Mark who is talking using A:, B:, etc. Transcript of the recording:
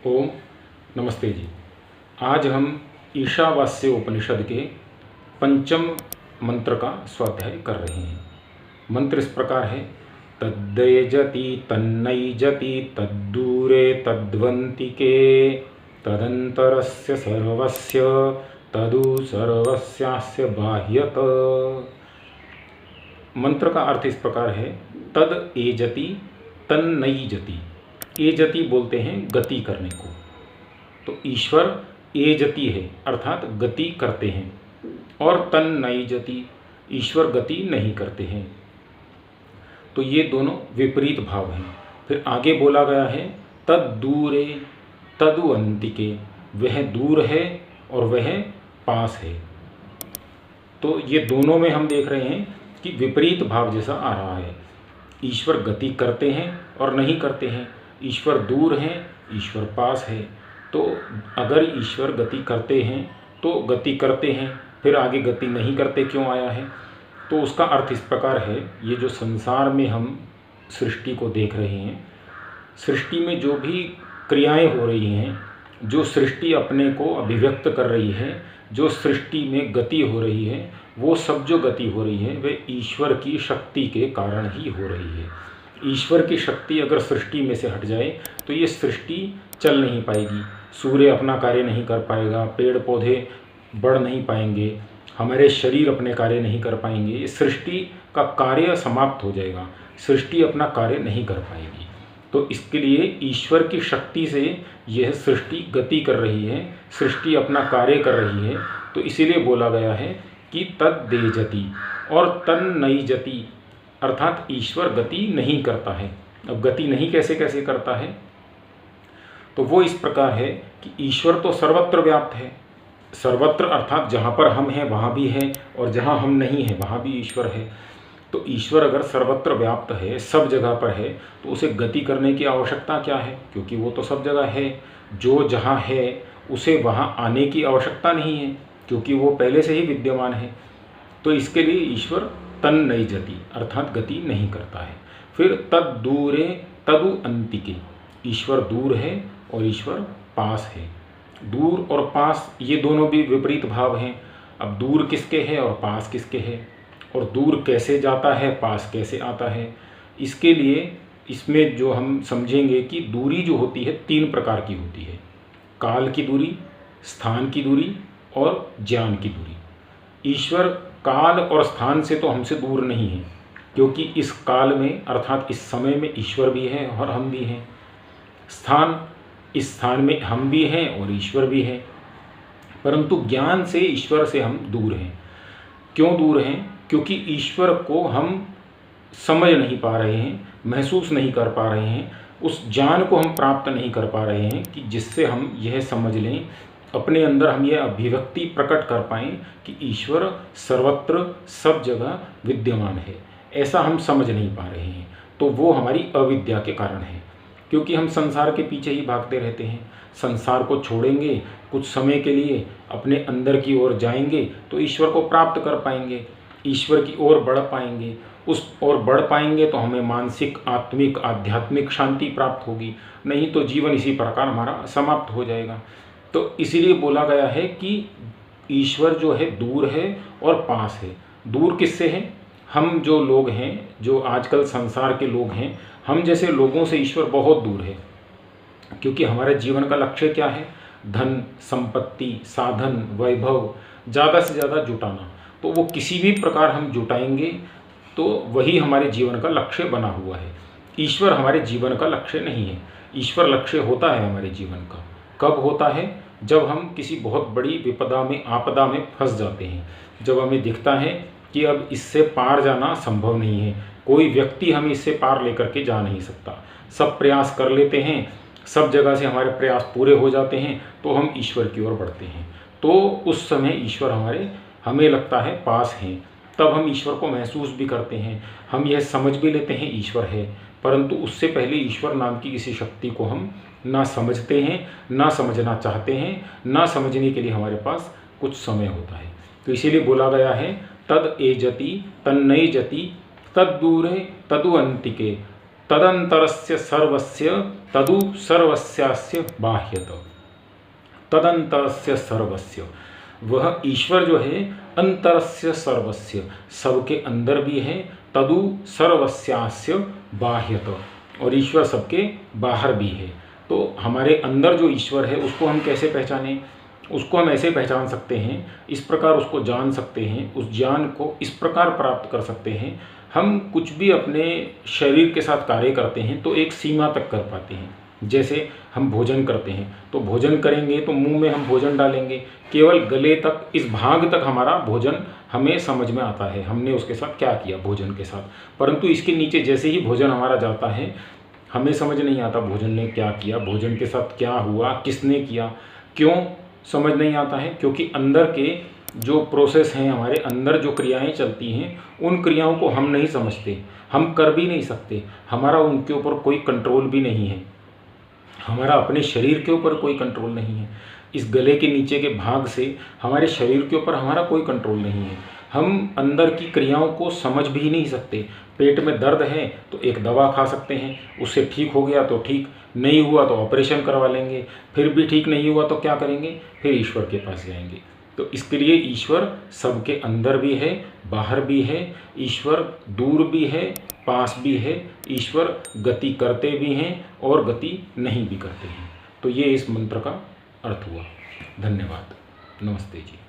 A: ओम नमस्ते जी। आज हम ईशावास्य उपनिषद के पंचम मंत्र का स्वाध्याय कर रहे हैं। मंत्र इस प्रकार है। तद्दयजति तन्नैजति तद्दूरे तद्वन्तिके तदंतरस्य सर्वस्य तदु सर्वस्यास्य बाह्यत। मंत्र का अर्थ इस प्रकार है। तद एजति तन्नैजति। एजति बोलते हैं गति करने को, तो ईश्वर एजति है अर्थात गति करते हैं, और तन्नैजति ईश्वर गति नहीं करते हैं। तो ये दोनों विपरीत भाव हैं। फिर आगे बोला गया है तद दूरे तदु अंतिके, वह दूर है और वह पास है। तो ये दोनों में हम देख रहे हैं कि विपरीत भाव जैसा आ रहा है। ईश्वर गति करते हैं और नहीं करते हैं, ईश्वर दूर हैं, ईश्वर पास है। तो अगर ईश्वर गति करते हैं तो गति करते हैं, फिर आगे गति नहीं करते क्यों आया है? तो उसका अर्थ इस प्रकार है। ये जो संसार में हम सृष्टि को देख रहे हैं, सृष्टि में जो भी क्रियाएं हो रही हैं, जो सृष्टि अपने को अभिव्यक्त कर रही है, जो सृष्टि में गति हो रही है, वो सब जो गति हो रही है वे ईश्वर की शक्ति के कारण ही हो रही है। ईश्वर की शक्ति अगर सृष्टि में से हट जाए तो ये सृष्टि चल नहीं पाएगी। सूर्य अपना कार्य नहीं कर पाएगा, पेड़ पौधे बढ़ नहीं पाएंगे, हमारे शरीर अपने कार्य नहीं कर पाएंगे। ये सृष्टि का कार्य समाप्त हो जाएगा, सृष्टि अपना कार्य नहीं कर पाएगी। तो इसके लिए ईश्वर की शक्ति से यह सृष्टि गति कर रही है, सृष्टि अपना कार्य कर रही है। तो इसीलिए बोला गया है कि तद्देजति और तन्नैजति, अर्थात ईश्वर गति नहीं करता है। अब गति नहीं कैसे कैसे करता है? तो वो इस प्रकार है कि ईश्वर तो सर्वत्र व्याप्त है। सर्वत्र अर्थात जहाँ पर हम हैं वहाँ भी है, और जहाँ हम नहीं हैं वहाँ भी ईश्वर है। तो ईश्वर अगर सर्वत्र व्याप्त है, सब जगह पर है, तो उसे गति करने की आवश्यकता क्या है? क्योंकि वो तो सब जगह है। जो जहाँ है उसे वहाँ आने की आवश्यकता नहीं है, क्योंकि वो पहले से ही विद्यमान है। तो इसके लिए ईश्वर तन्नैजति अर्थात गति नहीं करता है। फिर तद दूरे तदु अंतिके, ईश्वर दूर है और ईश्वर पास है। दूर और पास ये दोनों भी विपरीत भाव हैं। अब दूर किसके है और पास किसके है, और दूर कैसे जाता है, पास कैसे आता है? इसके लिए इसमें जो हम समझेंगे कि दूरी जो होती है तीन प्रकार की होती है। काल की दूरी, स्थान की दूरी और ज्ञान की दूरी। ईश्वर काल और स्थान से तो हमसे दूर नहीं है, क्योंकि इस काल में अर्थात इस समय में ईश्वर भी है और हम भी हैं। इस स्थान में हम भी हैं और ईश्वर भी है। परंतु ज्ञान से ईश्वर से हम दूर हैं। क्यों दूर हैं? क्योंकि ईश्वर को हम समझ नहीं पा रहे हैं, महसूस नहीं कर पा रहे हैं, उस ज्ञान को हम प्राप्त नहीं कर पा रहे हैं कि जिससे हम यह समझ लें, अपने अंदर हम यह अभिव्यक्ति प्रकट कर पाएँ कि ईश्वर सर्वत्र सब जगह विद्यमान है। ऐसा हम समझ नहीं पा रहे हैं। तो वो हमारी अविद्या के कारण है, क्योंकि हम संसार के पीछे ही भागते रहते हैं। संसार को छोड़ेंगे, कुछ समय के लिए अपने अंदर की ओर जाएंगे तो ईश्वर को प्राप्त कर पाएंगे, ईश्वर की ओर बढ़ पाएंगे। उस ओर बढ़ पाएंगे तो हमें मानसिक, आत्मिक, आध्यात्मिक शांति प्राप्त होगी, नहीं तो जीवन इसी प्रकार हमारा समाप्त हो जाएगा। तो इसीलिए बोला गया है कि ईश्वर जो है दूर है और पास है। दूर किससे है? हम जो लोग हैं, जो आजकल संसार के लोग हैं, हम जैसे लोगों से ईश्वर बहुत दूर है। क्योंकि हमारे जीवन का लक्ष्य क्या है? धन, संपत्ति, साधन, वैभव ज़्यादा से ज़्यादा जुटाना। तो वो किसी भी प्रकार हम जुटाएंगे तो वही हमारे जीवन का लक्ष्य बना हुआ है। ईश्वर हमारे जीवन का लक्ष्य नहीं है। ईश्वर लक्ष्य होता है हमारे जीवन का, कब होता है? जब हम किसी बहुत बड़ी विपदा में, आपदा में फंस जाते हैं, जब हमें दिखता है कि अब इससे पार जाना संभव नहीं है, कोई व्यक्ति हमें इससे पार लेकर के जा नहीं सकता। सब प्रयास कर लेते हैं, सब जगह से हमारे प्रयास पूरे हो जाते हैं, तो हम ईश्वर की ओर बढ़ते हैं। तो उस समय ईश्वर हमें लगता है पास हैं। तब हम ईश्वर को महसूस भी करते हैं, हम यह समझ भी लेते हैं ईश्वर है। परंतु उससे पहले ईश्वर नाम की किसी शक्ति को हम ना समझते हैं, ना समझना चाहते हैं, ना समझने के लिए हमारे पास कुछ समय होता है। तो इसीलिए बोला गया है तद एजति तन्नैजति तद दूरे तदु अंतिके तदंतरस्य सर्वस्य तदु सर्वस्यास्य बाह्यत। तदंतरस्य सर्वस्य, वह ईश्वर जो है अंतरस्य सर्वस्य, सबके अंदर भी है, तदु सर्वस्यास्य बाह्यत, और ईश्वर सबके बाहर भी है। तो हमारे अंदर जो ईश्वर है उसको हम कैसे पहचानें? उसको हम ऐसे पहचान सकते हैं, इस प्रकार उसको जान सकते हैं, उस ज्ञान को इस प्रकार प्राप्त कर सकते हैं। हम कुछ भी अपने शरीर के साथ कार्य करते हैं तो एक सीमा तक कर पाते हैं। जैसे हम भोजन करते हैं तो भोजन करेंगे तो मुंह में हम भोजन डालेंगे, केवल गले तक, इस भाग तक हमारा भोजन हमें समझ में आता है, हमने उसके साथ क्या किया भोजन के साथ। परंतु इसके नीचे जैसे ही भोजन हमारा जाता है, हमें समझ नहीं आता भोजन ने क्या किया, भोजन के साथ क्या हुआ, किसने किया। क्यों समझ नहीं आता है? क्योंकि अंदर के जो प्रोसेस हैं, हमारे अंदर जो क्रियाएं चलती हैं, उन क्रियाओं को हम नहीं समझते, हम कर भी नहीं सकते, हमारा उनके ऊपर कोई कंट्रोल भी नहीं है, हमारा अपने शरीर के ऊपर कोई कंट्रोल नहीं है। इस गले के नीचे के भाग से हमारे शरीर के ऊपर हमारा कोई कंट्रोल नहीं है, हम अंदर की क्रियाओं को समझ भी नहीं सकते। पेट में दर्द है तो एक दवा खा सकते हैं, उससे ठीक हो गया तो ठीक, नहीं हुआ तो ऑपरेशन करवा लेंगे, फिर भी ठीक नहीं हुआ तो क्या करेंगे? फिर ईश्वर के पास जाएंगे। तो इसके लिए ईश्वर सबके अंदर भी है, बाहर भी है, ईश्वर दूर भी है, पास भी है, ईश्वर गति करते भी हैं और गति नहीं भी करते हैं। तो ये इस मंत्र का अर्थ हुआ। धन्यवाद। नमस्ते जी।